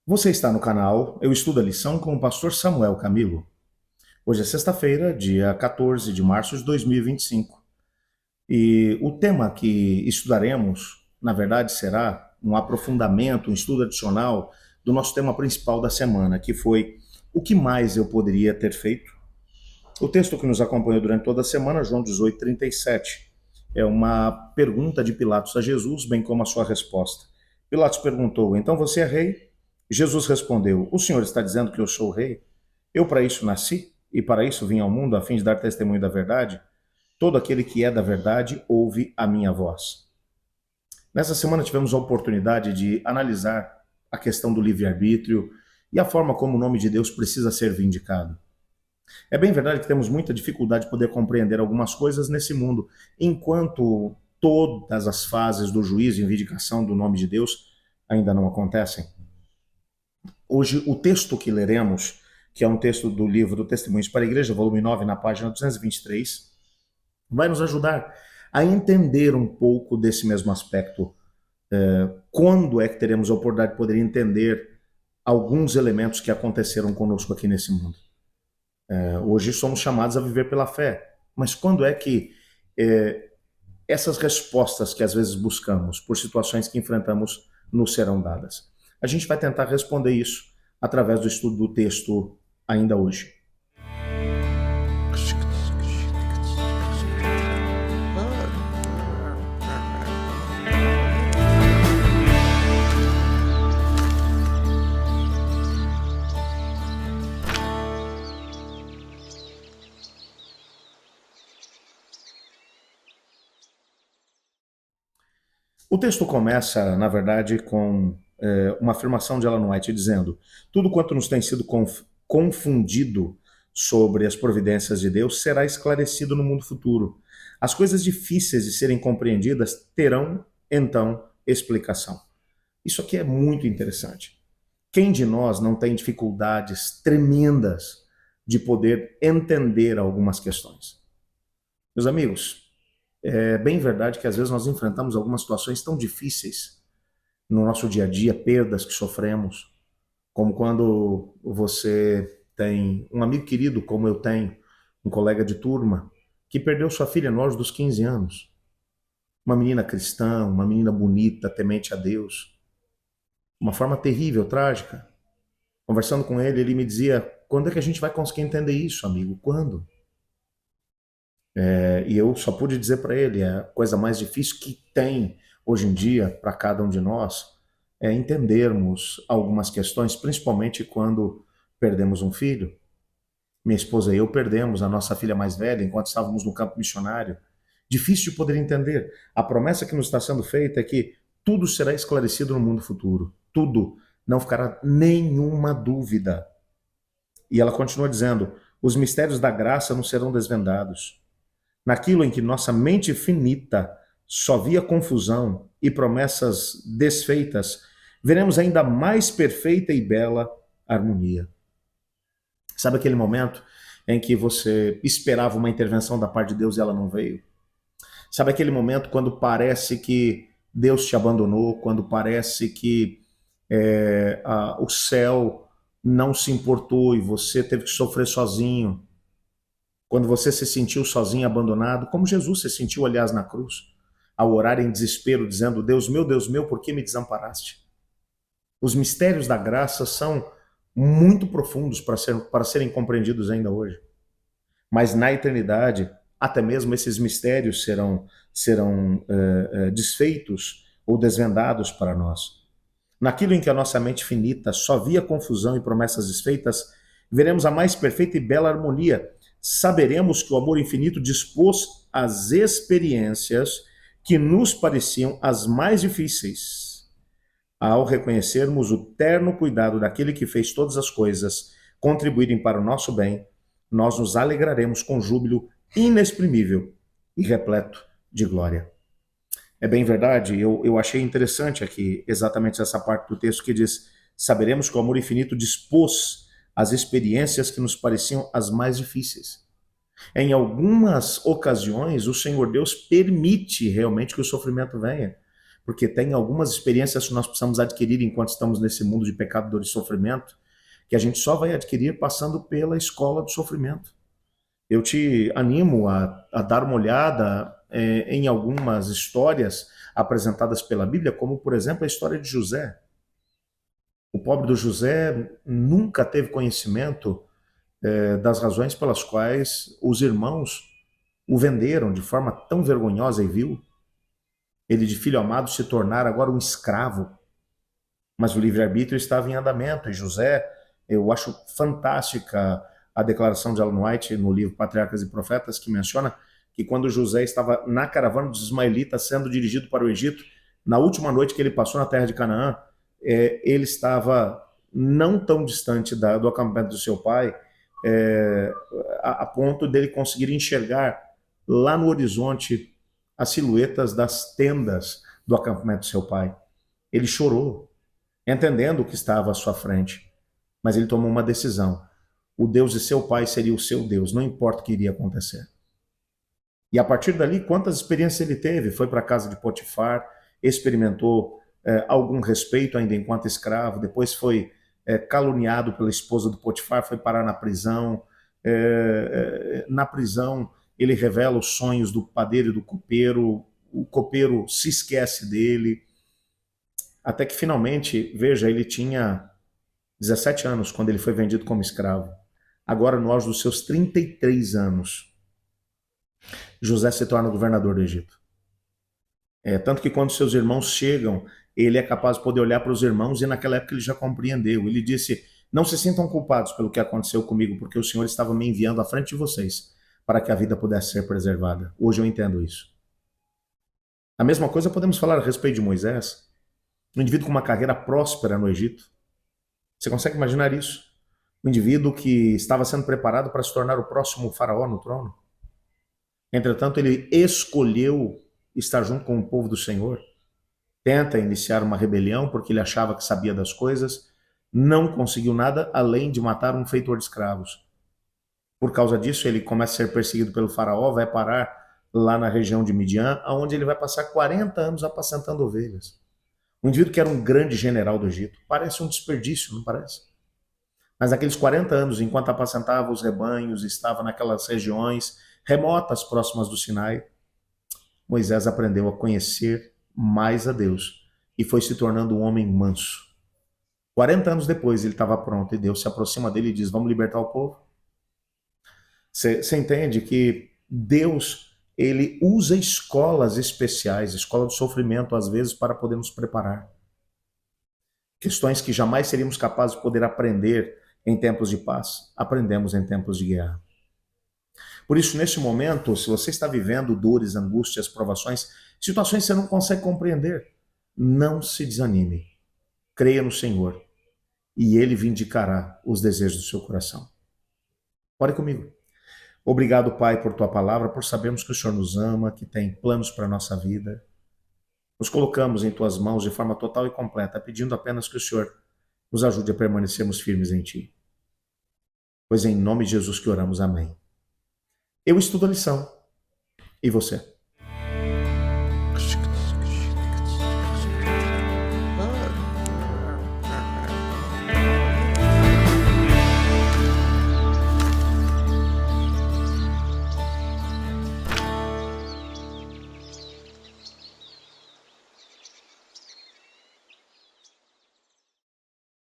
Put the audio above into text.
Você está no canal Eu Estudo a Lição com o pastor Samuel Camilo. Hoje é sexta-feira, dia 14 de março de 2025. E o tema que estudaremos, na verdade, será um aprofundamento, um estudo adicional do nosso tema principal da semana, que foi o que mais eu poderia ter feito. O texto que nos acompanhou durante toda a semana, João 18:37, é uma pergunta de Pilatos a Jesus, bem como a sua resposta. Pilatos perguntou: Então você é rei? Jesus respondeu: O senhor está dizendo que eu sou rei? Eu para isso nasci e para isso vim ao mundo, a fim de dar testemunho da verdade. Todo aquele que é da verdade ouve a minha voz. Nessa semana tivemos a oportunidade de analisar a questão do livre-arbítrio e a forma como o nome de Deus precisa ser vindicado. É bem verdade que temos muita dificuldade de poder compreender algumas coisas nesse mundo, enquanto todas as fases do juízo e vindicação do nome de Deus ainda não acontecem. Hoje, o texto que leremos, que é um texto do livro Testemunhos para a Igreja, volume 9, na página 223, vai nos ajudar a entender um pouco desse mesmo aspecto. Quando é que teremos a oportunidade de poder entender alguns elementos que aconteceram conosco aqui nesse mundo? Hoje somos chamados a viver pela fé, mas quando é que essas respostas que às vezes buscamos por situações que enfrentamos nos serão dadas? A gente vai tentar responder isso através do estudo do texto ainda hoje. O texto começa, na verdade, com uma afirmação de Ellen White dizendo: tudo quanto nos tem sido confundido sobre as providências de Deus será esclarecido no mundo futuro. As coisas difíceis de serem compreendidas terão, então, explicação. Isso aqui é muito interessante. Quem de nós não tem dificuldades tremendas de poder entender algumas questões? Meus amigos, é bem verdade que às vezes nós enfrentamos algumas situações tão difíceis no nosso dia a dia, perdas que sofremos, como quando você tem um amigo querido, como eu tenho, um colega de turma, que perdeu sua filha no auge dos 15 anos. Uma menina cristã, uma menina bonita, temente a Deus. Uma forma terrível, trágica. Conversando com ele, ele me dizia: quando é que a gente vai conseguir entender isso, amigo? Quando? E eu só pude dizer para ele: a coisa mais difícil que tem hoje em dia para cada um de nós é entendermos algumas questões, principalmente quando perdemos um filho. Minha esposa e eu perdemos a nossa filha mais velha enquanto estávamos no campo missionário. Difícil de poder entender. A promessa que nos está sendo feita é que tudo será esclarecido no mundo futuro. Tudo. Não ficará nenhuma dúvida. E ela continua dizendo: os mistérios da graça não serão desvendados. Naquilo em que nossa mente finita só via confusão e promessas desfeitas, veremos ainda mais perfeita e bela harmonia. Sabe aquele momento em que você esperava uma intervenção da parte de Deus e ela não veio? Sabe aquele momento quando parece que Deus te abandonou, quando parece que o céu não se importou e você teve que sofrer sozinho? Quando você se sentiu sozinho, abandonado, como Jesus se sentiu, aliás, na cruz, ao orar em desespero, dizendo: Deus meu, por que me desamparaste? Os mistérios da graça são muito profundos para serem compreendidos ainda hoje. Mas na eternidade, até mesmo esses mistérios serão desfeitos ou desvendados para nós. Naquilo em que a nossa mente finita só via confusão e promessas desfeitas, veremos a mais perfeita e bela harmonia. Saberemos que o amor infinito dispôs as experiências que nos pareciam as mais difíceis. Ao reconhecermos o terno cuidado daquele que fez todas as coisas contribuírem para o nosso bem, nós nos alegraremos com júbilo inexprimível e repleto de glória. É bem verdade, eu achei interessante aqui exatamente essa parte do texto que diz: saberemos que o amor infinito dispôs as experiências que nos pareciam as mais difíceis. Em algumas ocasiões, o Senhor Deus permite realmente que o sofrimento venha, porque tem algumas experiências que nós precisamos adquirir enquanto estamos nesse mundo de pecado, dor e sofrimento, que a gente só vai adquirir passando pela escola do sofrimento. Eu te animo a dar uma olhada em algumas histórias apresentadas pela Bíblia, como, por exemplo, a história de José. O pobre do José nunca teve conhecimento das razões pelas quais os irmãos o venderam de forma tão vergonhosa e vil. Ele, de filho amado, se tornar agora um escravo. Mas o livre-arbítrio estava em andamento, e José, eu acho fantástica a declaração de Ellen White no livro Patriarcas e Profetas, que menciona que quando José estava na caravana dos ismaelitas sendo dirigido para o Egito, na última noite que ele passou na terra de Canaã, ele estava não tão distante do acampamento do seu pai, a ponto dele conseguir enxergar lá no horizonte as silhuetas das tendas do acampamento do seu pai. Ele chorou, entendendo o que estava à sua frente, mas ele tomou uma decisão. O Deus de seu pai seria o seu Deus, não importa o que iria acontecer. E a partir dali, quantas experiências ele teve? Foi para a casa de Potifar, experimentou algum respeito ainda enquanto escravo, depois foi caluniado pela esposa do Potifar, foi parar na prisão. Na prisão, ele revela os sonhos do padeiro e do copeiro, o copeiro se esquece dele, até que finalmente, veja, ele tinha 17 anos quando ele foi vendido como escravo. Agora, no auge dos seus 33 anos, José se torna governador do Egito. Tanto que quando seus irmãos chegam, ele é capaz de poder olhar para os irmãos, e naquela época ele já compreendeu. Ele disse: não se sintam culpados pelo que aconteceu comigo, porque o Senhor estava me enviando à frente de vocês para que a vida pudesse ser preservada. Hoje eu entendo isso. A mesma coisa podemos falar a respeito de Moisés, um indivíduo com uma carreira próspera no Egito. Você consegue imaginar isso? Um indivíduo que estava sendo preparado para se tornar o próximo faraó no trono. Entretanto, ele escolheu estar junto com o povo do Senhor. Tenta iniciar uma rebelião porque ele achava que sabia das coisas. Não conseguiu nada além de matar um feitor de escravos. Por causa disso, ele começa a ser perseguido pelo faraó, vai parar lá na região de Midian, onde ele vai passar 40 anos apacentando ovelhas. Um indivíduo que era um grande general do Egito. Parece um desperdício, não parece? Mas aqueles 40 anos, enquanto apacentava os rebanhos, estava naquelas regiões remotas, próximas do Sinai, Moisés aprendeu a conhecer mais a Deus e foi se tornando um homem manso. 40 anos depois ele estava pronto e Deus se aproxima dele e diz: vamos libertar o povo? Você entende que Deus, ele usa escolas especiais, escola do sofrimento às vezes, para poder nos preparar. Questões que jamais seríamos capazes de poder aprender em tempos de paz, aprendemos em tempos de guerra. Por isso, neste momento, se você está vivendo dores, angústias, provações, situações que você não consegue compreender, não se desanime. Creia no Senhor e Ele vindicará os desejos do seu coração. Ore comigo. Obrigado, Pai, por Tua palavra, por sabermos que o Senhor nos ama, que tem planos para a nossa vida. Nos colocamos em Tuas mãos de forma total e completa, pedindo apenas que o Senhor nos ajude a permanecermos firmes em Ti. Pois é em nome de Jesus que oramos. Amém. Eu estudo a lição. E você?